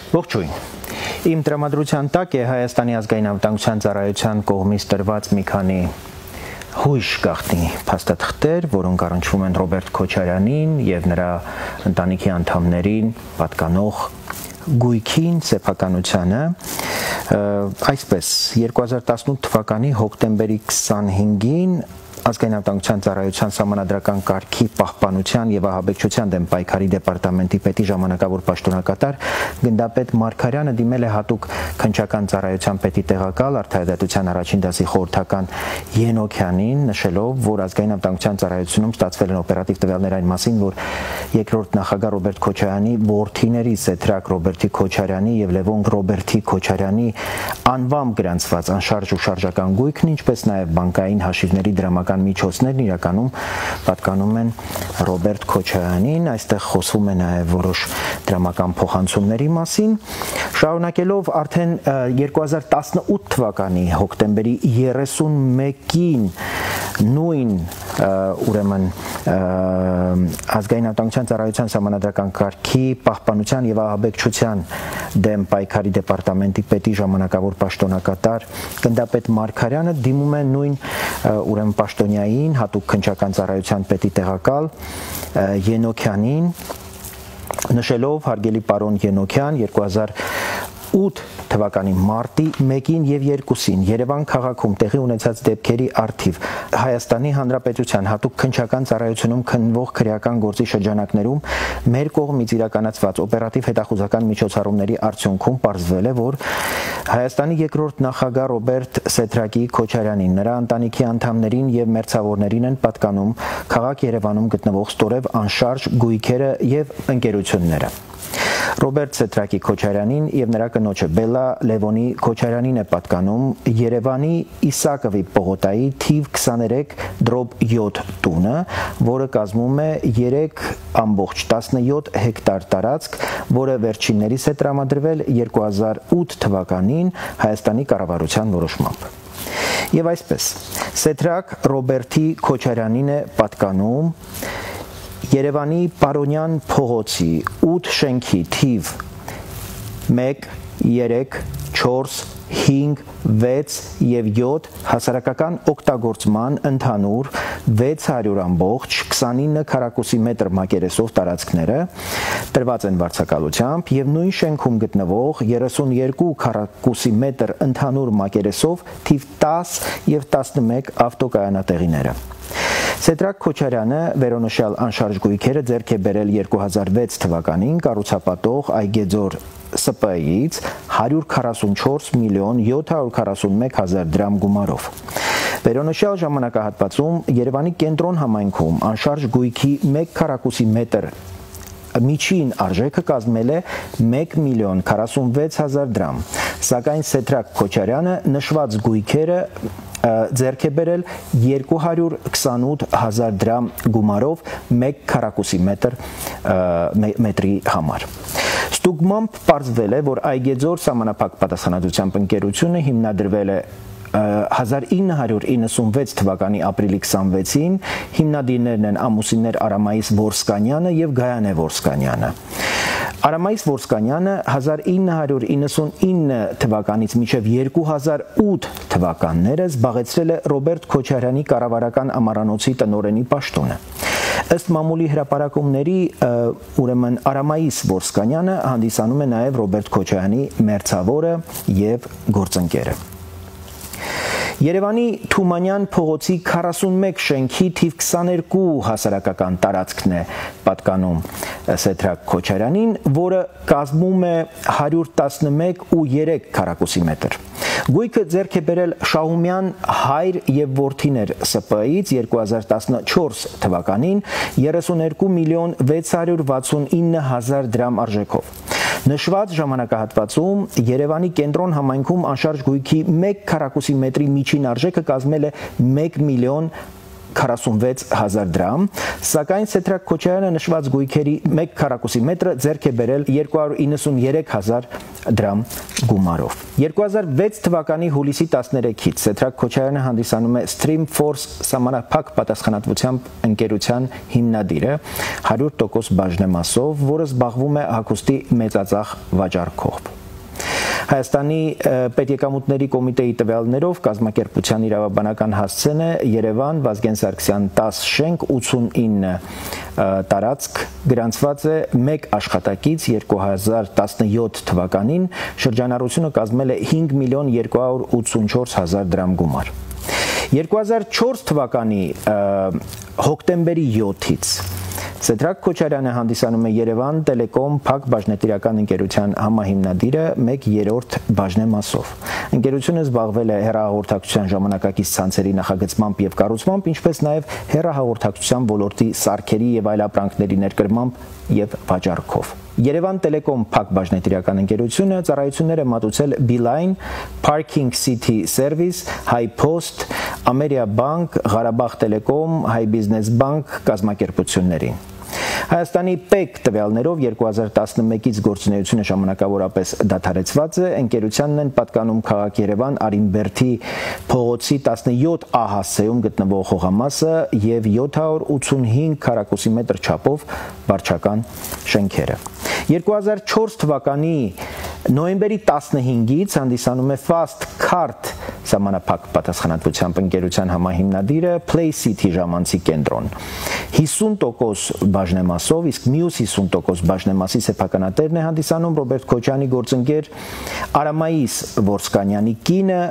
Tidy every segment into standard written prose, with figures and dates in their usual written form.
Ողջույն։ Իմ տրամադրության տակ է Հայաստանի ազգային անվտանգության ծառայության կողմից տրված մի քանի հույժ գաղտնի փաստաթղթեր, որոնք առնչվում են Ռոբերտ Քոչարյանին եւ նրա ընտանիքի անդամներին պատկանող գույքին, սեփականությանը, այսպես 2018 թվականի հոկտեմբերի 25-ին ազգային անվտանգության ծառայության սահմանադրական կարգի պահպանության եւ ահաբեկչության դեմ պայքարի դեպարտամենտի պետի ժամանակավոր պաշտոնակատար գնդապետ Մարգարյանը դիմել է հատուկ քննչական ծառայության պետի տեղակալ արդարադատության առաջին դասի խորհրդական Ենոքյանին, նշելով, որ ազգային անվտանգության ծառայությունում ստացվել են օպերատիվ տվյալներ այն մասին, որ երկրորդ նախագահ Ռոբերտ Քոչարյանի որդիների Սեթրակ Ռոբերտի Քոչարյանի եւ Լևոն Ռոբերտի Քոչարյանի անվամբ գրանցված անշարժ ու շարժական գույքն, ինչպես նաեւ բանկային հաշիվների դրամական միջոցներն իրականում պատկանում են Ռոբերտ Քոչարյանին, այստեղ խոսվում է նաև որոշ դրամական փոխանցումների մասին, շարունակելով արդեն 2018 թվականի հոկտեմբերի 31-ին նույն ուրեմն ազգային անվտանգության ծառայության սահմանադրական կարգի պահպանության եւ ահաբեկչության դեմ պայքարի դեպարտամենտի պետի ժամանակավոր պաշտոնակատար գնդապետ Մարգարյանը դիմում է նույն ուրեմն պաշտոնյային հատուկ քննչական ծառայության պետի տեղակալ Ենոքյանին, նշելով, հարգելի պարոն Ենոքյան, 2008 թվականի մարտի 1-ին եւ 2-ին Երևան քաղաքում տեղի ունեցած դեպքերի առթիվ Հայաստանի Հանրապետության հատուկ քննչական ծառայությունում քննվող քրեական գործի շրջանակներում մեր կողմից իրականացված օպերատիվ հետախուզական միջոցառումների արդյունքում պարզվել է, որ Հայաստանի երկրորդ նախագահ Ռոբերտ Սեթրակի Քոչարյանին, նրա ընտանիքի անդամներին եւ մերձավորներին են պատկանում քաղաք Երևանում գտնվող ստորև անշարժ գույքերը եւ ընկերությունները։ Ռոբերտ Սեթրակի Քոչարյանին եւ նրա կնոջը Բելա Լևոնի Քոչարյանին է պատկանում Երևանի Իսակովի պողոտայի թիվ 23/7 տունը, որը կազմում է 3.17 հեկտար տարածք, որը վերջիններիս է տրամադրվել 2008 թվականին Հայաստանի կառավարության որոշմամբ։ Եվ այսպես, Սեթրակ Ռոբերտի Քոչարյանին է պատկանում Երևանի Պարոնյան փողոցի 8 շենքի թիվ 1, 3, 4, 5, 6 եւ 7 հասարակական օգտագործման ընդհանուր 600.29 քառակուսի մետր մակերեսով տարածքները տրված են վարձակալությամբ եւ նույն շենքում գտնվող 32 քառակուսի մետր ընդհանուր մակերեսով թիվ 10 եւ 11 ավտոկայանատեղիները։ Սեթրակ Քոչարյանը վերոնշյալ անշարժ գույքերը ձեռք է բերել 2006 թվականին կառուցապատող Այգեձոր ՍՊ-ից 144 միլիոն 741 հազար դրամ գումարով։ Վերոնշյալ ժամանակահատվածում Երևանի կենտրոն համայնքում անշարժ գույքի 1 քառակուսի մետր միջին արժեքը կազմել է 1 միլիոն 46 հազար դրամ, սակայն Սեթրակ Քոչարյանը նշված գույքերը ձեռք է բերել 228 հազար դրամ գումարով 1 քառակուսի մետրի համար։ Ստուգմամբ պարզվել է, որ Այգեձոր սահմանափակ պատասխանատվությամբ ընկերությունը հիմնադրվել է 1996 թվականի ապրիլի 26-ին, հիմնադիրներն են ամուսիններ Արամայիս Որսկանյանը եւ Գայանե Որսկանյանը։ Արամայիս Որսկանյանը 1999 թվականից մինչև 2008 թվականները զբաղեցրել է Ռոբերտ Քոչարյանի կառավարական ամառանոցի տնօրենի պաշտոնը։ Ըստ մամուլի հրապարակումների, ուրեմն Արամայիս Որսկանյանը հանդիսանում է նաև Ռոբերտ Քոչարյանի մերձավորը եւ գործընկերը։ Երևանի Թումանյան փողոցի 41 շենքի թիվ 22 հասարակական տարածքն է պատկանում Սեթրակ Քոչարյանին, որը կազմում է 111.3 քառակուսի մետր։ Գույքը ձեռք է բերել Շահումյան հայր եւ որդիներ ՍՊ-ից 2014 թվականին 32 միլիոն 669 հազար դրամ արժեքով։ Նշված ժամանակահատվածում Երևանի կենտրոն համայնքում անշարժ գույքի 1 քառակուսի մետրի միջին արժեքը կազմել է 1 միլիոն 46,000 դրամ, սակայն Սեդրակ Քոչարյանը նշված գույքերի 1 քառակուսի մետրը ձեռք է բերել 293,000 դրամ գումարով։ 2006 թվականի հուլիսի 13-ից Սեդրակ Քոչարյանը հանդիսանում է Streamforce սահմանափակ պատասխանատվությամբ ընկերության հիմնադիրը 100% բաժնեմասով, որը զբաղվում է հագուստի մեծածախ վաճառքով։ Հայաստանի պետեկամուտների կոմիտեի տվյալներով կազմակերպության իրավաբանական հասցեն է Երևան, Վազգեն Սարգսյան 10 շենք, 89 տարածք, գրանցված է 1 աշխատակից 2017 թվականին, շրջանառությունը կազմել է 5,284,000 դրամ գումար։ 2004 թվականի հոկտեմբերի 7-ից Սեդրակ Քոչարյանը հանդիսանում է Երևան Տելեկոմ Փակ բաժնետիրական ընկերության համահիմնադիրը 1/3 բաժնեմասով։ Ընկերությունը զբաղվել է հեռահաղորդակցության ժամանակակից ցանցերի նախագծմամբ եւ կառուցմամբ, ինչպես նաեւ հեռահաղորդակցության ոլորտի սարքերի եւ այլ ապրանքների ներկրմամբ եւ վաճառքով։ Երևան Տելեկոմ Փակ բաժնետիրական ընկերությունը ծառայություններ է մատուցել Beeline, Parking City Service, High Post, Ameria Bank, Ղարաբաղ Տելեկոմ, High Business Bank կազմակերպություններին։ Հայաստանի ՊԵԿ տվյալներով 2011-ից գործունեությունը ժամանակավորապես դադարեցված է, ընկերությանն են պատկանում քաղաք Երևան Արինբերդի փողոցի 17 A հասցեում գտնվող հողամասը եւ 785 քառակուսի մետր չափով վարչական շենքերը։ 2004 թվականի նոյեմբերի 15-ից հանդիսանում է Fast Cart սահմանափակ պատասխանատվությամբ ընկերության համահիմնադիրը Play City ժամանցի կենտրոն 50% բաժնեմասով, իսկ մյուս 50% բաժնեմասի սեփականատերն է հանդիսանում Ռոբերտ Քոչյանի գործընկեր Արամայիս Որսկանյանի կինը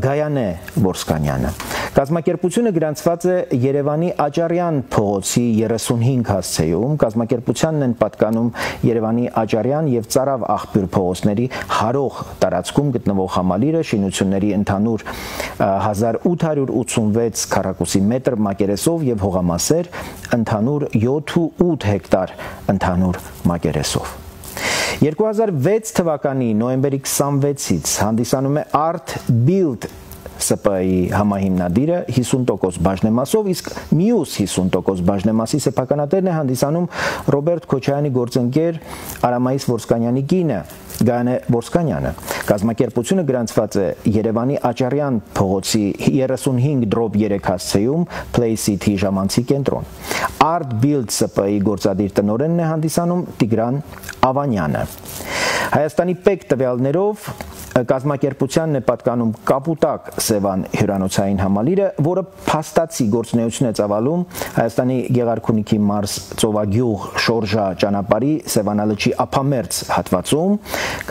Գայանե Որսկանյանը։ Կազմակերպությունը գրանցված է Երևանի Աճարյան փողոցի 35 հասցեում, կազմակերպությանն են պատկանում Երևանի Աճարյան եւ Ծարավ աղբյուր փողոցների հարող տարածքում գտնվող համալիրը, շինությունների ընդհանուր 1886 քառակուսի մետր մակերեսով եւ հողամասեր, ընդհանուր 7.8 հեկտար ընդհանուր մակերեսով։ 2006 թվականի նոյեմբերի 26-ից հանդիսանում է Art Build ՍՊ-ի համահիմնադիրը 50% բաժնեմասով, իսկ մյուս 50% բաժնեմասի սեփականատերն է հանդիսանում Ռոբերտ Քոչարյանի գործընկեր Արամայիս Որսկանյանի կինը Գայանե Որսկանյանը։ Կազմակերպությունը գրանցված է Երևանի Աճարյան փողոցի 35/3 հասցեում Play City ժամանցի կենտրոն։ Art Build ՍՊ-ի գործադիր տնօրենն է հանդիսանում Տիգրան Ավանյանը։ Հայաստանի ՊԵԿ տվյալներով կազմակերպությանն է պատկանում Կապուտակ Սևան հյուրանոցային համալիրը, որը փաստացի գործունեություն է ծավալում Հայաստանի Գեղարքունիքի մարզ Ծովագյուղ Շորժա ճանապարհի Սևանալճի ափամերձ հատվածում։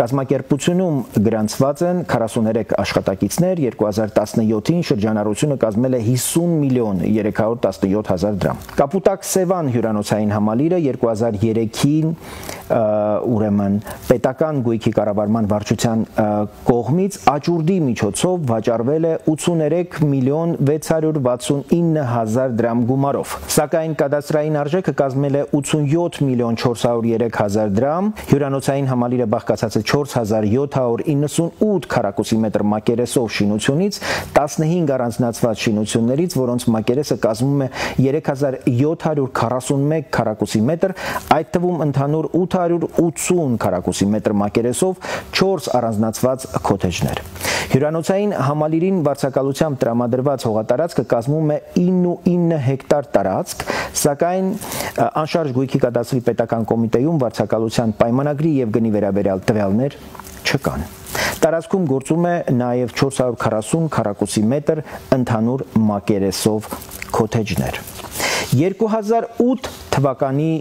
Կազմակերպությունում գրանցված են 43 աշխատակիցներ, 2017-ին շրջանառությունը կազմել է 50,317,000 դրամ։ Կապուտակ Սևան հյուրանոցային համալիրը 2003-ին ուրեմն պետական գույքի կառավարման վարչության կողմից աճուրդի միջոցով վաճառվել է 83,669,000 դրամ գումարով, սակայն կադաստրային արժեքը կազմել է 87,403,000 դրամ, հյուրանոցային համալիրը բաղկացած է 4798 քառակուսի մետր մակերեսով շինությունից, 15 առանձնացված շինություններից, որոնց մակերեսը կազմում է 3741 քառակուսի մետր, այդ թվում ընդհանուր 880 քառակուսի մետր մակերեսով 4 առանձնացված քոթեջներ։ Հյուրանոցային համալիրին վարձակալությամբ տրամադրված հողատարածքը կազմում է 9.9 հեկտար տարածք, սակայն անշարժ գույքի կադաստրի պետական կոմիտեում վարձակալության պայմանագրի եւ գնի վերաբերյալ տվյալներ չկան։ Տարածքում գործում է նաեւ 440 քառակուսի մետր ընդհանուր մակերեսով քոթեջներ։ 2008 թվականի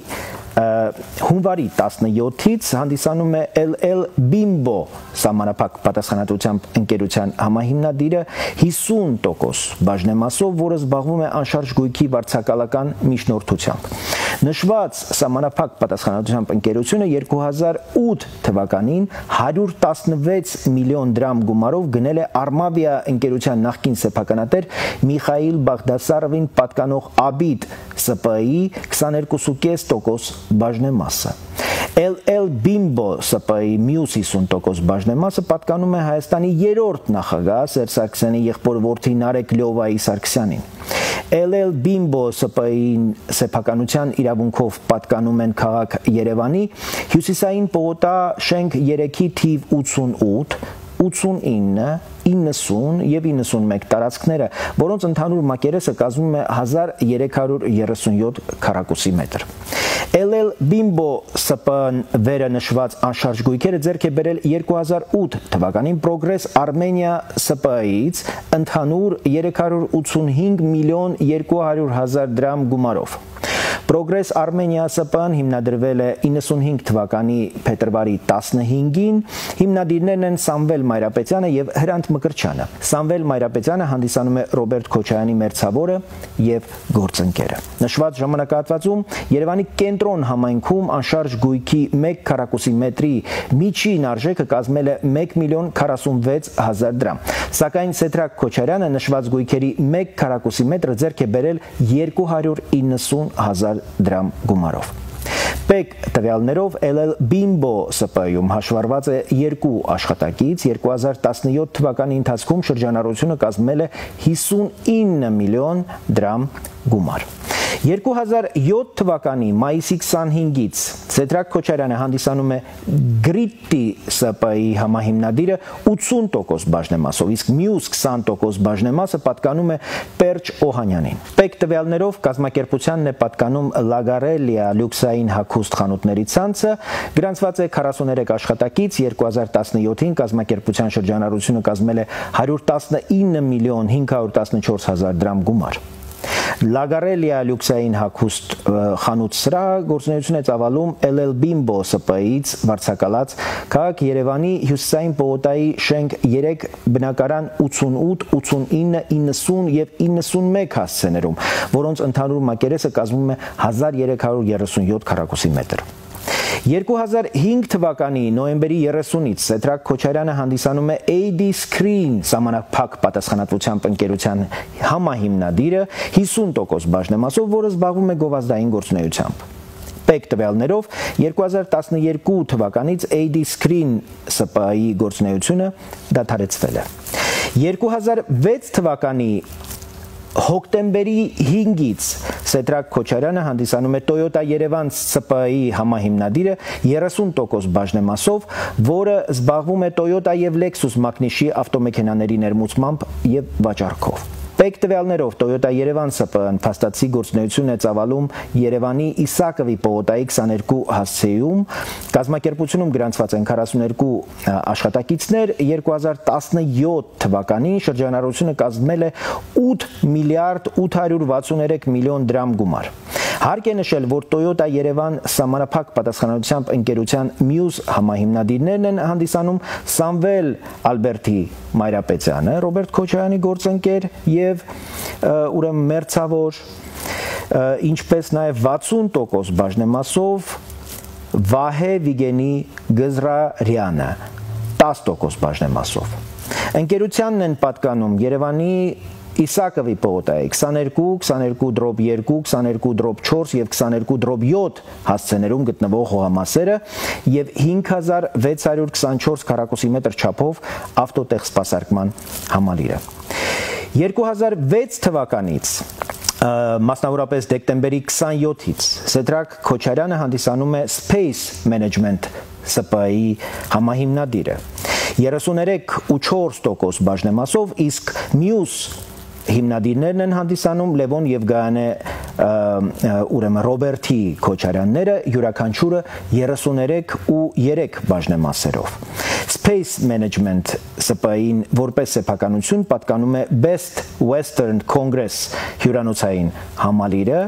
հունվարի 17-ից հանդիսանում է LL Bimbo սահմանափակ պատասխանատվությամբ ընկերության համահիմնադիրը 50% բաժնեմասով, որը զբաղվում է անշարժ գույքի վարձակալական միջնորդությամբ։ Նշված սահմանափակ պատասխանատվությամբ ընկերությունը 2008 թվականին 116 միլիոն դրամ գումարով գնել է Armavia ընկերության նախկին սեփականատեր Միխայիլ Բաղդասարովին պատկանող Abit ՍՊ-ի 22.5% բաժնեմասը։ LL Bimbo ՍՊ-ի մյուս 50% բաժնեմասը պատկանում է Հայաստանի երրորդ նախագահ Սերժ Սարգսյանի եղբոր որդի Նարեկ Լյովայի Սարգսյանին։ LL Bimbo ՍՊ-ին սեփականության իրավունքով պատկանում են քաղաք Երևանի, Հյուսիսային պողոտա շենք 3-ի թիվ 88, 89, 90 եւ 91 տարածքները, որոնց ընդհանուր մակերեսը կազմում է 1337 քառակուսի մետր։ LL Bimbo ՍՊ-ն վերը նշված անշարժ գույքերը ձեռք է բերել 2008 թվականին Progress Armenia ՍՊ-ից ընդհանուր 385 միլիոն 200 հազար դրամ գումարով։ Progress Armenia ՍՊ-ն հիմնադրվել է 95 թվականի փետրվարի 15-ին, հիմնադիրներն են Սամվել Մայրապետյանը եւ Հրանտ Մկրտչյանը։ Սամվել Մայրապետյանը հանդիսանում է Ռոբերտ Քոչարյանի մերձավորը եւ գործընկերը։ Նշված ժամանակահատվածում Երևանի կենտրոն համայնքում անշարժ գույքի 1 քառակուսի մետրի միջին արժեքը կազմել է 1 միլիոն 46 հազար դրամ։ Սակայն Սեդրակ Քոչարյանը նշված գույքերի 1 քառակուսի մետրը ձեռք է բերել 290 հազար դրամ գումարով։ Պեկ տվյալներով LL Bimbo ՍՊ-ում հաշվառված է 2 աշխատակից, 2017 թվականի ընթացքում շրջանառությունը կազմել է 59 միլիոն դրամ գումար։ 2007 թվականի մայիսի 25-ից Սեդրակ Քոչարյանը հանդիսանում է Գրիտտի ՍՊ-ի համահիմնադիրը 80% բաժնեմասով, իսկ մյուս 20% բաժնեմասը պատկանում է Պերճ Օհանյանին։ Պեկ տվյալներով կազմակերպությանն է պատկանում Լագարելիա լյուքսային հագուստ խանութների ցանցը, գրանցված է 43 աշխատակից, 2017-ին կազմակերպության շրջանառությունը կազմել է 119 միլիոն 514 հազար դրամ գումար։ Լագարելիա լյուքսային հագուստ խանութ սրահը գործունեություն է ծավալում LL Bimbo ՍՊ-ից վարձակալած քաղաք Երևանի Հյուսիսային պողոտայի շենք 3 բնակարան 88, 89, 90 եւ 91 հասցեներում, որոնց ընդհանուր մակերեսը կազմում է 1337 քառակուսի մետր։ 2005 թվականի նոյեմբերի 30-ից Սեդրակ Քոչարյանը հանդիսանում է AD Screen սահմանափակ պատասխանատվությամբ ընկերության համահիմնադիրը 50% բաժնեմասով, որը զբաղվում է գովազդային գործունեությամբ։ Պեկ տվյալներով 2012 թվականից AD Screen ՍՊ-ի գործունեությունը դադարեցվել է։ 2006 թվականի հոկտեմբերի 5-ից Սեդրակ Քոչարյանը հանդիսանում է Toyota Երևան ՍՊ-ի համահիմնադիրը 30% բաժնեմասով, որը զբաղվում է Toyota եւ Lexus մակնիշի ավտոմեքենաների ներմուծմամբ եւ վաճառքով։ Պեկ տվյալներով Toyota Երևան ՍՊ-ն փաստացի գործունեություն է ծավալում Երևանի Իսակովի պողոտայի 22 հասցեում, կազմակերպությունում գրանցված են 42 աշխատակիցներ, 2017 թվականին շրջանառությունը կազմել է 8 միլիարդ 863 միլիոն դրամ գումար։ Հարկ է նշել, որ Toyota Երևան սահմանափակ պատասխանատվությամբ ընկերության մյուս համահիմնադիրներն են հանդիսանում Սամվել Ալբերտի Մայրապետյանը, Ռոբերտ Քոչարյանի գործընկեր եւ ուրեմն մերձավոր, ինչպես նաեւ 60% բաժնեմասով Վահե Վիգենի Գզրարյանը 10% բաժնեմասով։ Ընկերությանն են պատկանում Երևանի Իսակովի պողոտայի 22, 22/2, 22/4 եւ 22/7 հասցեներում գտնվող հողամասերը եւ 5624 քառակուսի մետր չափով ավտոտեղ սպասարկման համալիրը։ 2006 թվականից մասնավորապես դեկտեմբերի 27-ից Սեդրակ Քոչարյանը հանդիսանում է Space Management ՍՊ-ի համահիմնադիրը 33.4% բաժնեմասով, իսկ մյուս հիմնադիրներն են հանդիսանում Լևոն եւ Գայանե ուրեմն Ռոբերտի Քոչարյանները յուրաքանչյուրը 33.3 բաժնեմասերով։ Space Management ՍՊ-ին որպես սեփականություն պատկանում է Best Western Congress հյուրանոցային համալիրը։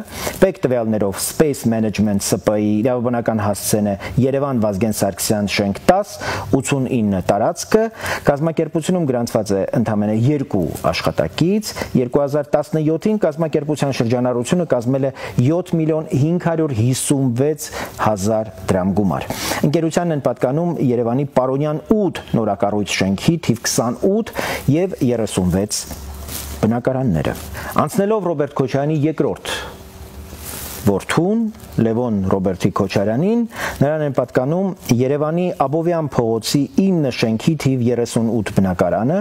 Պեկ տվյալներով Space Management ՍՊ-ի իրավաբանական հասցեն է Երևան Վազգեն Սարգսյան շենք 10, 89 տարածքը, կազմակերպությունում գրանցված է ընդամենը 2 աշխատակից, 2017-ին կազմակերպության շրջանառությունը կազմել է 7 միլիոն 556 հազար դրամ գումար։ Ընկերությանն են պատկանում Երևանի Պարոնյան 8 նորակառույց շենքի թիվ 28 եւ 36 բնակարանները։ Անցնելով Ռոբերտ Քոչարյանի երկրորդ որդուն Լևոն Ռոբերտի Քոչարյանին նրան են պատկանում Երևանի Աբովյան փողոցի 9 շենքի թիվ 38 բնակարանը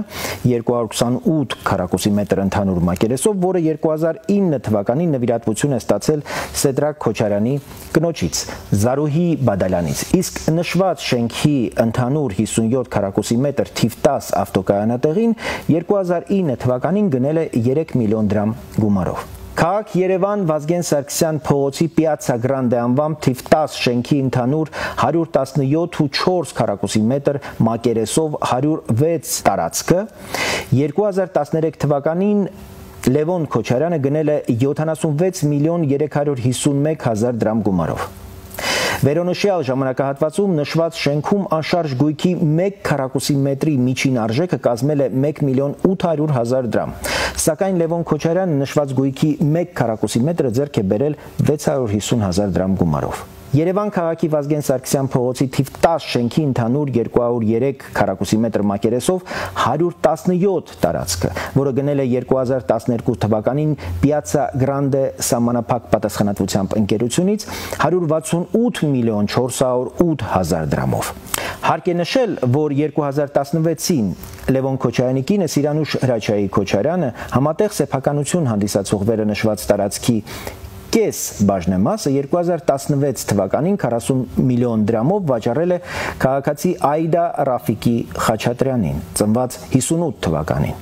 228 քառակուսի մետր ընդհանուր մակերեսով, որը 2009 թվականին նվիրատվություն է ստացել Սեդրակ Քոչարյանի կնոջից Զարուհի Բադալյանից, իսկ նշված շենքի ընդհանուր 57 քառակուսի մետր թիվ 10 ավտոկայանատեղին 2009 թվականին գնել է 3 միլիոն դրամ գումարով։ Քաղաք Երևան Վազգեն Սարգսյան փողոցի Պիացցա Գրանդե անվամբ թիվ 10 շենքի ընդհանուր 117.4 քառակուսի մետր մակերեսով 106 տարածքը 2013 թվականին Լևոն Քոչարյանը գնել է 76 միլիոն 351 հազար դրամ գումարով։ Վերոնշյալ ժամանակահատվածում նշված շենքում անշարժ գույքի 1 քառակուսի մետրի միջին արժեքը կազմել է 1 միլիոն 800 հազար դրամ, սակայն Լևոն Քոչարյանը նշված գույքի 1 քառակուսի մետրը ձեռք է բերել 650 հազար դրամ գումարով։ Երևան քաղաքի Վազգեն Սարգսյան փողոցի թիվ 10 շենքի ընդհանուր 203 քառակուսի մետր մակերեսով 117 տարածքը, որը գնել է 2012 թվականին Պիացցա Գրանդե սահմանափակ պատասխանատվությամբ ընկերությունից 168 միլիոն 408 հազար դրամով։ Հարկ է նշել, որ 2016-ին Լևոն Քոչարյանի կինը Սիրանուշ Հրաչյայի Քոչարյանը համատեղ սեփականություն հանդիսացող վերնշված տարածքի կես բաժնեմասը 2016 թվականին 40 միլիոն դրամով վաճառել է քաղաքացի Այդա Ռաֆիկի Խաչատրյանին, ծնված 58 թվականին։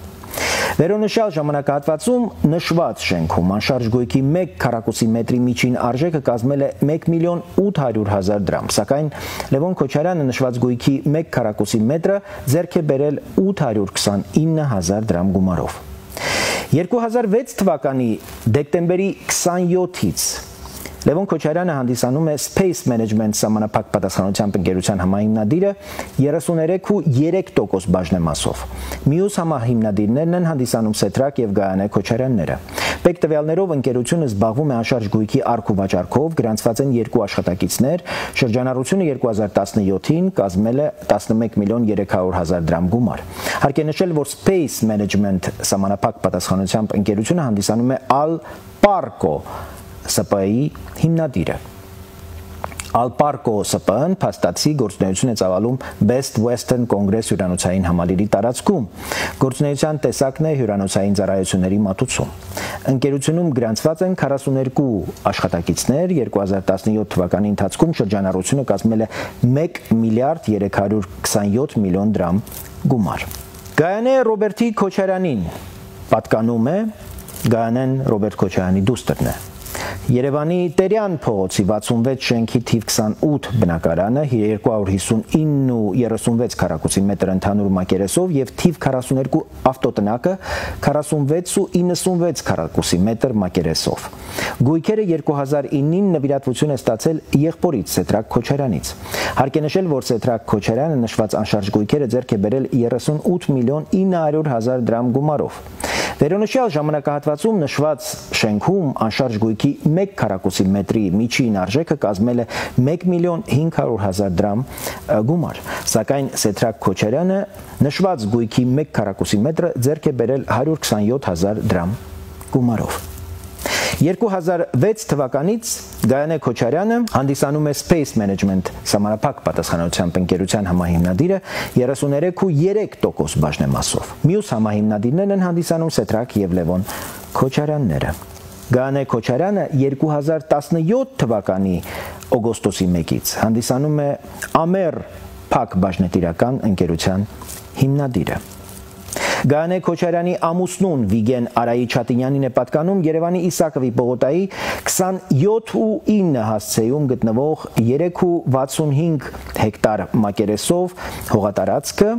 Վերոնշյալ ժամանակահատվածում նշված շենքում անշարժ գույքի 1 քառակուսի մետրի միջին արժեքը կազմել է 1 միլիոն 800 հազար դրամ, սակայն Լևոն Քոչարյանը նշված գույքի 1 քառակուսի մետրը ձեռք է բերել 829 հազար դրամ գումարով։ 2006 թվականի դեկտեմբերի 27-ից Լևոն Քոչարյանը հանդիսանում է Space Management սահմանափակ պատասխանատվությամբ ընկերության համահիմնադիրը 33.3% բաժնեմասով։ Մյուս համահիմնադիրներն են հանդիսանում Սեդրակ եւ Գայանե Քոչարյանները։ Պետք տվյալներով ընկերությունը զբաղվում է անշարժ գույքի առք ու վաճառքով, գրանցված են 2 աշխատակիցներ, շրջանառությունը 2017-ին կազմել է 11 միլիոն 300 հազար դրամ գումար։ Հարկ է նշել, որ Space Management սահմանափակ պատասխանատվությամբ ընկերությունը հանդիսանում է Al-Parco ՍՊԸ-ի հիմնադիրը։ Al-Parco ՍՊԸ-ն փաստացի գործունեություն է ծավալում Best Western Congress հյուրանոցային համալիրի տարածքում։ Գործունեության տեսակն է հյուրանոցային ծառայությունների մատուցում։ Ընկերությունում գրանցված են 42 աշխատակիցներ, 2017 թվականի ընթացքում շրջանառությունը կազմել է 1 միլիարդ 327 միլիոն դրամ գումար։ Գայանե Ռոբերտի Քոչարյանին պատկանում է Գայանեն Ռոբերտ Քոչարյանի դուստրն է։ Երևանի Տերյան փողոցի 66 շենքի թիվ 28 բնակարանը 259.36 քառակուսի մետր ընդհանուր մակերեսով եւ թիվ 42 ավտոտնակը 46.96 քառակուսի մետր մակերեսով։ Գույքերը 2009-ին նվիրատվություն է ստացել եղբորից Սեդրակ Քոչարյանից։ Հարկ է նշել, որ Սեդրակ Քոչարյանը նշված անշարժ գույքերը ձեռք է բերել 38 միլիոն 900 հազար դրամ գումարով։ Վերոնշյալ ժամանակահատվածում նշված շենքում անշարժ գույքի 1 քառակուսի մետրի միջին արժեքը կազմել է 1 միլիոն 500 հազար դրամ գումար, սակայն Սեդրակ Քոչարյանը նշված գույքի 1 քառակուսի մետրը ձեռք է բերել 127 հազար դրամ գումարով։ 2006 թվականից Գայանե Քոչարյանը հանդիսանում է Space Management սահմանափակ պատասխանատվությամբ ընկերության համահիմնադիրը 33.3% բաժնեմասով։ Մյուս համահիմնադիրներն են հանդիսանում Սեդրակ եւ Լևոն Քոչարյանները։ Գայանե Քոչարյանը 2017 թվականի օգոստոսի 1-ից հանդիսանում է Ամեր Փակ բաժնետիրական ընկերության հիմնադիրը։ Գայանե Քոչարյանի ամուսնուն Վիգեն Արայի Չատինյանին է պատկանում Երևանի Իսակովի պողոտայի 27.9 հասցեում գտնվող 3.65 հեկտար մակերեսով հողատարածքը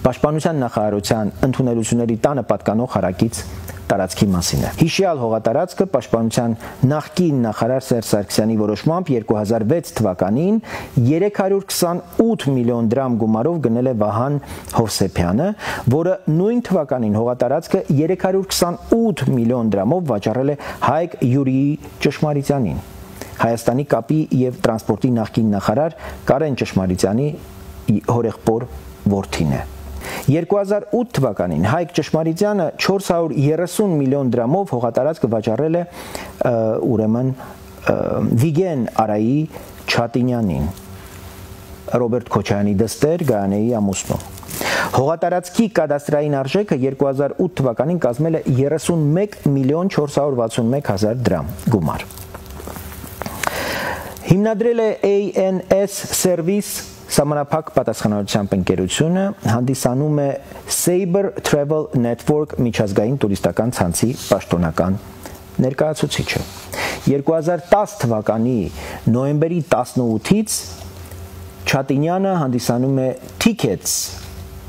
Պաշտպանության նախարարության ընդունելությունների տանը պատկանող հարակից տարածքի մասին է։ Հիշյալ հողատարածքը Պաշտպանության նախկին նախարար Սերժ Սարգսյանի որոշմամբ 2006 թվականին 328 միլիոն դրամ գումարով գնել է Վահան Հովսեփյանը, որը նույն թվականին հողատարածքը 328 միլիոն դրամով վաճառել է Հայկ Յուրիի Ճշմարիտյանին։ Հայաստանի կապի եւ տրանսպորտի նախկին նախարար Կարեն Ճշմարիտյանի հորեղբոր որդին է։ 2008 թվականին Հայկ Ճշմարիտյանը 430 միլիոն դրամով հողատարածքը վաճառել է ուրեմն Վիգեն Արայի Չատինյանին, Ռոբերտ Քոչարյանի դստեր Գայանեի ամուսնու։ Հողատարածքի կադաստրային արժեքը 2008 թվականին կազմել է 31 միլիոն 461 հազար դրամ գումար։ Հիմնադրել է ANS Service Սահմանափակ պատասխանատվությամբ ընկերությունը, հանդիսանում է Saber Travel Network միջազգային տուրիստական ցանցի պաշտոնական ներկայացուցիչը։ 2010 թվականի նոյեմբերի 18-ից Չատինյանը հանդիսանում է Tickets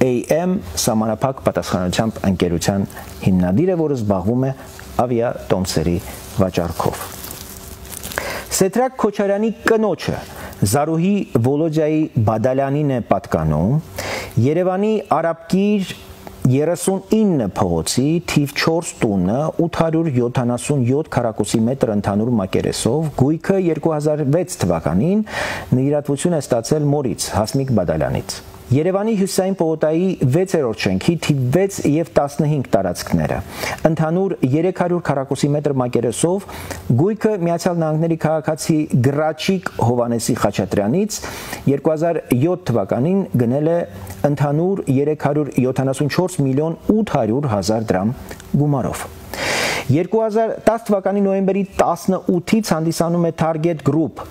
AM Սահմանափակ պատասխանատվությամբ ընկերության հիմնադիրը, որը զբաղվում է ավիատոմսերի վաճառքով։ Սեդրակ Քոչարյանի կնոջը Զարուհի Վոլոդիայի Բադալյանին է պատկանում Երևանի Արաբկիր 39 փողոցի թիվ 4 տունը 877 քառակուսի մետր ընդհանուր մակերեսով գույքը 2006 թվականին նվիրատվություն է ստացել մորից Հասմիկ Բադալյանից։ Երևանի Հյուսիսային պողոտայի 6-րդ շենքի թիվ 6 եւ 15 տարածքները ընդհանուր 300 քառակուսի մետր մակերեսով գույքը Միացյալ Նահանգների քաղաքացի Գրաչիկ Հովանեսի Խաչատրյանից 2007 թվականին գնել է ընդհանուր 374 միլիոն 800 հազար դրամ գումարով։ 2010 թվականի նոյեմբերի 18-ից հանդիսանում է Target Group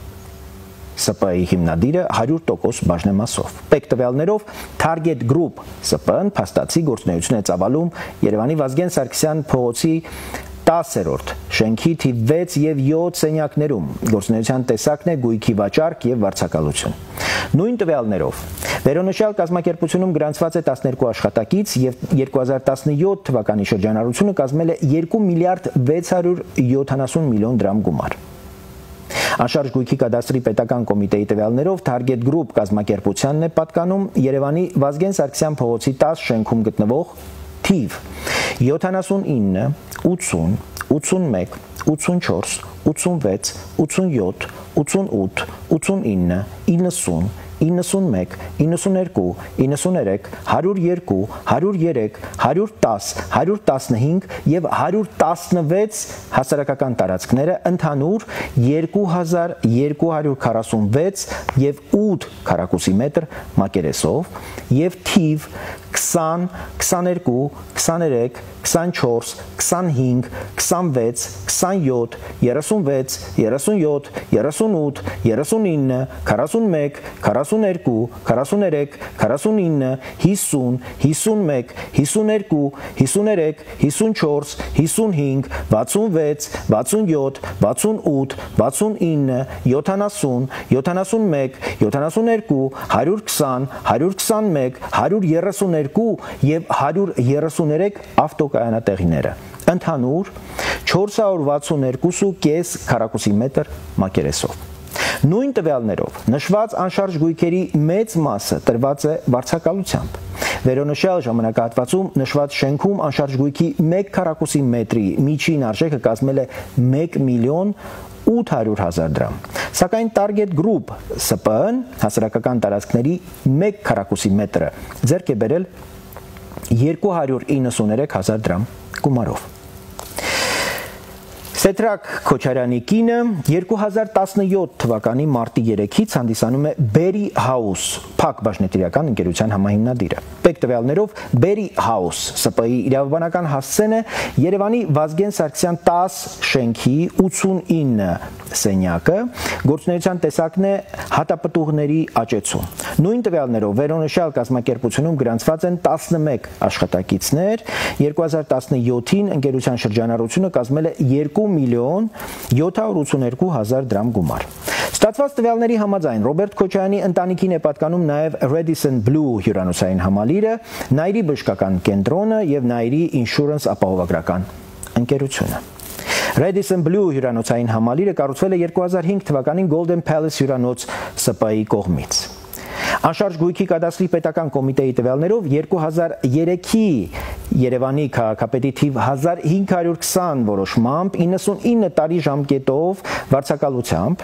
ՍՊ-ի հիմնադիրը 100% բաժնեմասով։ Պետք տվյալներով Target Group ՍՊ-ն փաստացի գործունեություն է ծավալում Երևանի Վազգեն Սարգսյան փողոցի 10-րդ շենքի թիվ 6 եւ 7 սենյակներում։ Գործունեության տեսակն է գույքի վաճառք եւ վարձակալություն։ Նույն տվյալներով վերոնշյալ կազմակերպությունում գրանցված է 12 աշխատակից եւ 2017 թվականի շրջանառությունը կազմել է 2 միլիարդ 670 միլիոն դրամ գումար։ Անշարժ գույքի կադաստրի պետական կոմիտեի տվյալներով Target Group կազմակերպությանն է պատկանում Երևանի Վազգեն Սարգսյան փողոցի 10 շենքում գտնվող թիվ 79, 80, 81, 84, 86, 87, 88, 89, 90, 91, 92, 93, 102, 103, 110, 115 եւ 116 հասարակական տարածքները ընդհանուր 2246 եւ 8 քառակուսի մետր մակերեսով եւ թիվ 20, 22, 23, 24, 25, 26, 27, 36, 37, 38, 39, 41, 42, 43, 49, 50, 51, 52, 53, 54, 55, 66, 67, 68, 69, 70, 71, 72, 120, 121, 132 եւ 133 ավտոկայանատեղիները ընդհանուր 462.5 քառակուսի մետր մակերեսով։ Նույն տվյալներով նշված անշարժ գույքերի մեծ մասը տրված է վարձակալությամբ։ Վերոնշյալ ժամանակահատվածում նշված շենքում անշարժ գույքի 1 քառակուսի մետրի միջին արժեքը կազմել է 1 միլիոն 800 հազար դրամ։ Սակայն Target Group ՍՊ-ն հասարակական տարածքների 1 քառակուսի մետրը ձեռք է բերել 293 հազար դրամ գումարով։ Սեդրակ Քոչարյանի կինը 2017 թվականի մարտի 3-ից հանդիսանում է Berry House փակ բաժնետիրական ընկերության համահիմնադիրը։ Պետք տվյալներով Berry House ՍՊ-ի իրավաբանական հասցեն է Երևանի Վազգեն Սարգսյան 10 շենքի 89 սենյակը, գործունեության տեսակն է հատապտուղների աճեցում։ Նույն տվյալներով վերոնշյալ կազմակերպությունում գրանցված են 11 աշխատակիցներ, 2017-ին ընկերության շրջանառությունը կազմել է 2 միլիոն 782 հազար դրամ գումար։ Ստացված տվյալների համաձայն Ռոբերտ Քոչարյանի ընտանիքին է պատկանում նաև Radisson Blu հյուրանոցային համալիրը, Նայիրի բժշկական կենտրոնը եւ Նայիրի Insurance ապահովագրական ընկերությունը։ Radisson Blu հյուրանոցային համալիրը կառուցվել է 2005 թվականին Golden Palace հյուրանոց ՍՊ-ի կողմից։ Անշարժ գույքի կադաստրի պետական կոմիտեի տվյալներով 2003-ի Երևանի քաղաքապետի թիվ 1520 որոշմամբ 99 տարի ժամկետով վարձակալությամբ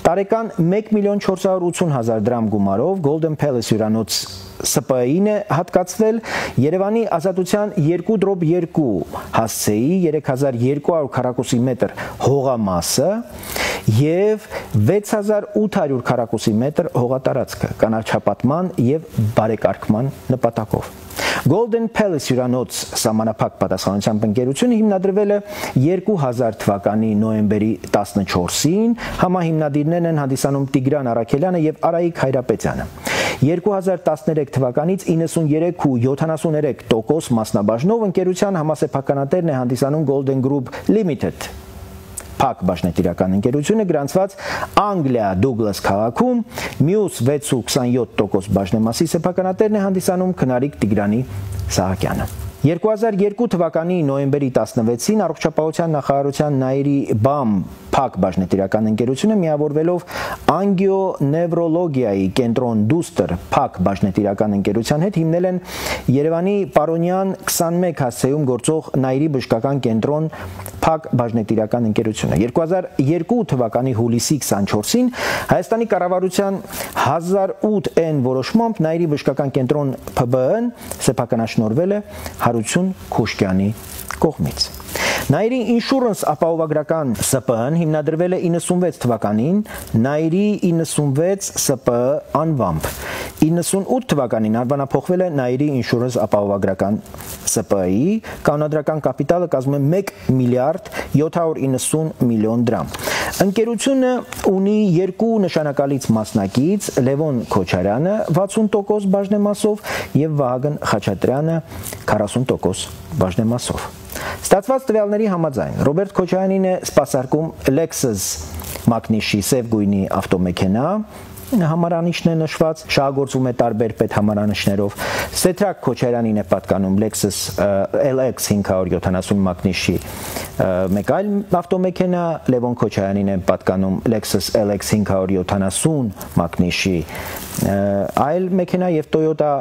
տարեկան 1,480,000 դրամ գումարով Golden Palace հյուրանոց ՍՊԸ-ին է հատկացվել Երևանի Ազատության 2/2 հասցեի 3200 քառակուսի մետր հողամասը և 6800 քառակուսի մետր հողատարածքը կանաչապատման և բարեկարգման նպատակով։ Golden Palace հյուրանոց սահմանափակ պատասխանությամբ ընկերությունը հիմնադրվել է 2000 թվականի նոյեմբերի 14-ին, համահիմնադիրներն են հանդիսանում Տիգրան Առաքելյանը և Արայիկ Հայրապետյանը։ 2013 թվականից 93.73% մասնաբաժնով ընկերության համասեփականատերն է հանդիսանում Golden Group Limited, փակ բաժնետիրական ընկերությունը գրանցված Անգլիա Դուգլաս քաղաքում, մյուս 6.27% բաժնեմասի սեփականատերն է հանդիսանում Քնարիկ Տիգրանի Սահակյանը։ 2002 թվականի նոյեմբերի 16-ին Առողջապահության նախարարության Նայիրի ԲԱՄ փակ բաժնետիրական ընկերությունը միավորվելով անգիոնևրոլոգիայի կենտրոն Դուստր փակ բաժնետիրական ընկերության հետ հիմնել են Երևանի Պարոնյան 21 հասցեում գործող Նայիրի բժշկական կենտրոն փակ բաժնետիրական ընկերությունը։ 2002 թվականի հուլիսի 24-ին Հայաստանի կառավարության 1008N որոշմամբ Նայիրի բժշկական կենտրոն ՓԲԸ-ն սեփականաշնորհվել է Հարություն Քուշկյանի կողմից։ Նայիրի Insurance ապահովագրական ՍՊԸ-ն հիմնադրվել է 96 թվականին Նայիրի 96 ՍՊԸ անվամբ։ 98 թվականին անվանափոխվել է Նայիրի Insurance ապահովագրական ՍՊԸ-ի, կանոնադրական կապիտալը կազմում է 1 միլիարդ 790 միլիոն դրամ։ Ընկերությունը ունի երկու նշանակալից մասնակից՝ Լևոն Քոչարյանը 60% բաժնեմասով և Վահագն Խաչատրյանը 40% բաժնեմասով։ Ստացված տվյալների համաձայն Ռոբերտ Քոչարյանին է սպասարկում Lexus մակնիշի սև գույնի ավտոմեքենա, համարանիշն է նշված, շահագործվում է տարբեր պետհամարանիշներով։ Սեդրակ Քոչարյանին է պատկանում Lexus LX 570 մակնիշի մեկ այլ ավտոմեքենա, Լևոն Քոչարյանին է պատկանում Lexus LX 570 մակնիշի այլ մեքենա և Toyota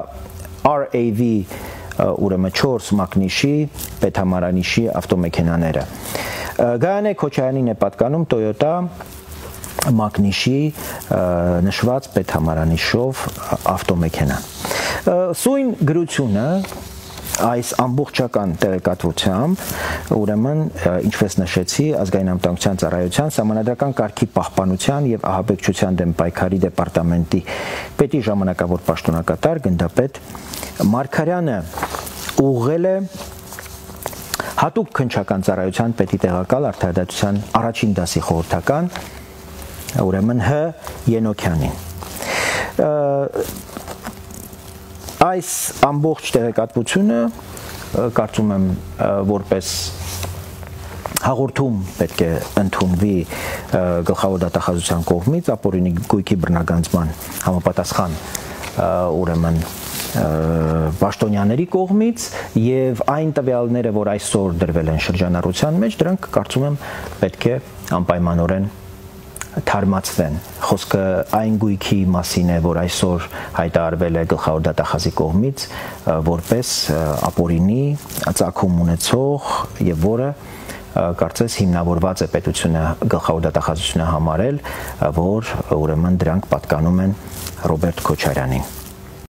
RAV ուրեմն 4 մակնիշի պետհամարանիշի ավտոմեքենաները։ Գայանե Քոչարյանին է պատկանում Toyota մակնիշի նշված պետհամարանիշով ավտոմեքենա։ Սույն գրությունը այս ամբողջական տեղեկատվությամբ ուրեմն ինչպես նշեցի ազգային անվտանգության ծառայության սահմանադրական կարգի պահպանության և ահաբեկչության դեմ պայքարի դեպարտամենտի պետի ժամանակավոր պաշտոնակատար գնդապետ Մարգարյանը ուղղել է հատուկ քննչական ծառայության պետի տեղակալ արդարադատության առաջին դասի խորհրդական ուրեմն Հ Ենոքյանին։ Այս ամբողջ տեղեկատվությունը կարծում եմ որպես հաղորդում պետք է ընդունվի գլխավոր դատախազության կողմից ապօրինի գույքի բռնագանձման համապատասխան ուրեմն պաշտոնյաների կողմից և այն տվյալները, որ այսօր դրվել են շրջանառության մեջ, դրանք կարծում եմ պետք է անպայմանորեն թարմացվեն։ Խոսքը այն գույքի մասին է, որ այսօր հայտարարվել է գլխավոր դատախազի կողմից որպես ապօրինի ծագում ունեցող և որը կարծես հիմնավորված է պետությունը գլխավոր դատախազությունը համարել, որ ուրեմն դրանք պատկանում են Ռոբերտ Քոչարյանին։